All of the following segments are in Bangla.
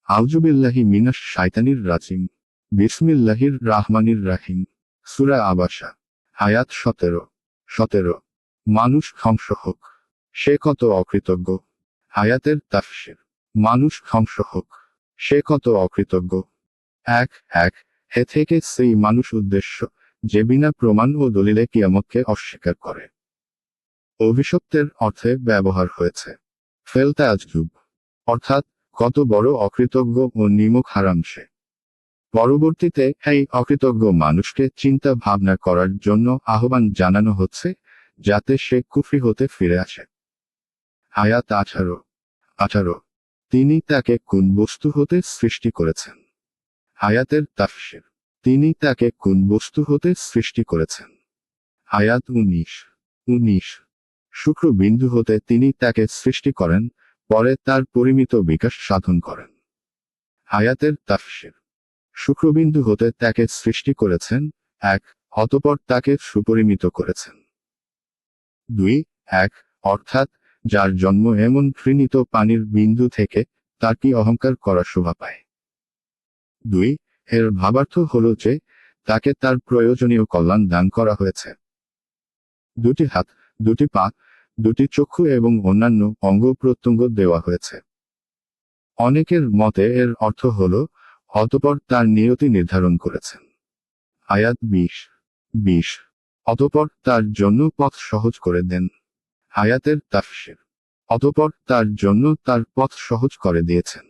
আউযুবিল্লাহি মিনাশ শাইতানির রাজিম। বিসমিল্লাহির রাহমানির রাহিম। সূরা আবাসা। আয়াত 17। মানুষ ধ্বংস হোক, সে কত অকৃতজ্ঞ। আয়াতের তাফসীর। মানুষ ধ্বংস হোক, সে কত অকৃতজ্ঞ। এক হে থেকে সেই মানুষ উদ্দেশ্য, যে বিনা প্রমাণ ও দলিলে কিয়ামতকে অস্বীকার করে। অভিশপ্তের অর্থে ব্যবহার হয়েছে ফেলতাজুব, অর্থাৎ কত বড় অকৃতজ্ঞ ও নিমক হারাম সে। পরবর্তীতে এই অকৃতজ্ঞ মানুষকে চিন্তা ভাবনা করার জন্য আহ্বান জানানো হচ্ছে, যাতে সে কুফরি হতে ফিরে আসে। আয়াত 18। তিনি তাকে কোন বস্তু হতে সৃষ্টি করেছেন। আয়াতের তাফসীর। তিনি তাকে কোন বস্তু হতে সৃষ্টি করেছেন। আয়াত 19। শুক্রবিন্দু হতে তিনি তাকে সৃষ্টি করেন, পরে তার পরিমিত বিকাশ সাধন করেন। আয়াতের তাফসীর। শুক্রবিন্দু হতে তাকে সৃষ্টি করেছেন, অতঃপর তাকে সুপরিমিত করেছেন। 2 অর্থাৎ যার জন্ম এমন ঘৃণিত পানির বিন্দু থেকে, তার কি অহংকার করা শোভা পায়। 2 এর ভাবার্থ হল যে, তাকে তার প্রয়োজনীয় কল্যাণ দান করা হয়েছে। 2টি হাত, 2টি পা, 2টি চক্ষু এবং অন্যান্য অঙ্গ প্রত্যঙ্গ দেওয়া হয়েছে। অনেকের মতে এর অর্থ হল, অতঃপর তার নিয়তি নির্ধারণ করেছেন। আয়াত 20। অতঃপর তার জন্য পথ সহজ করে দেন। আয়াতের তাফসীর। অতঃপর তার জন্য তার পথ সহজ করে দিয়েছেন।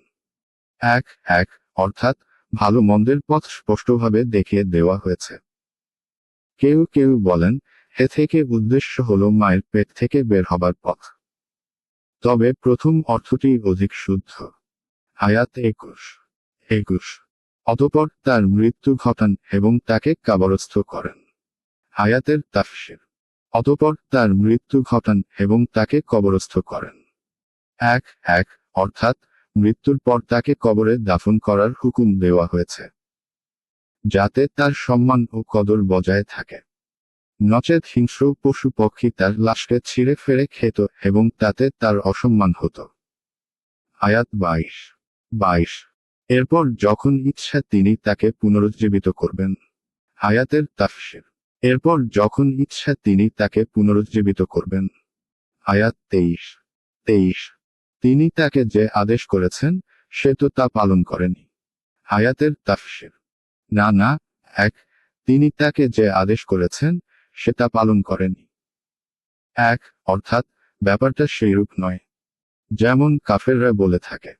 এক অর্থাৎ ভালো মন্দের পথ স্পষ্টভাবে দেখিয়ে দেওয়া হয়েছে। কেউ কেউ বলেন, হে থেকে উদ্দেশ্য হল মায়ের পেট থেকে বের হবার পথ। তবে প্রথম অর্থটি অধিক শুদ্ধ। আয়াত 21। অতঃপর তার মৃত্যু ঘটান এবং তাকে কবরস্থ করেন। আয়াতের তাফসীর। অতঃপর তার মৃত্যু ঘটান এবং তাকে কবরস্থ করেন। এক অর্থাৎ মৃত্যুর পর তাকে কবরে দাফন করার হুকুম দেওয়া হয়েছে, যাতে তার সম্মান ও কদর বজায় থাকে। নচেত হিংস্র পশু পক্ষী তার লাশকে ছিঁড়ে ফেলে খেত এবং তাতে তার অসম্মান হতো। আয়াত 22। এরপর যখন ইচ্ছা তিনি তাকে পুনরুজ্জীবিত করবেন। আয়াতের তাফসীর। এরপর যখন ইচ্ছা তিনি তাকে পুনরুজ্জীবিত করবেন। আয়াত 23। তিনি তাকে যে আদেশ করেছেন, সে তো তা পালন করেনি। আয়াতের তাফসীর। না, তিনি তাকে যে আদেশ করেছেন, সে তা পালন করেনি। অর্থাৎ ব্যাপারটা সেইরূপ নয়, যেমন কাফেররা বলে থাকে।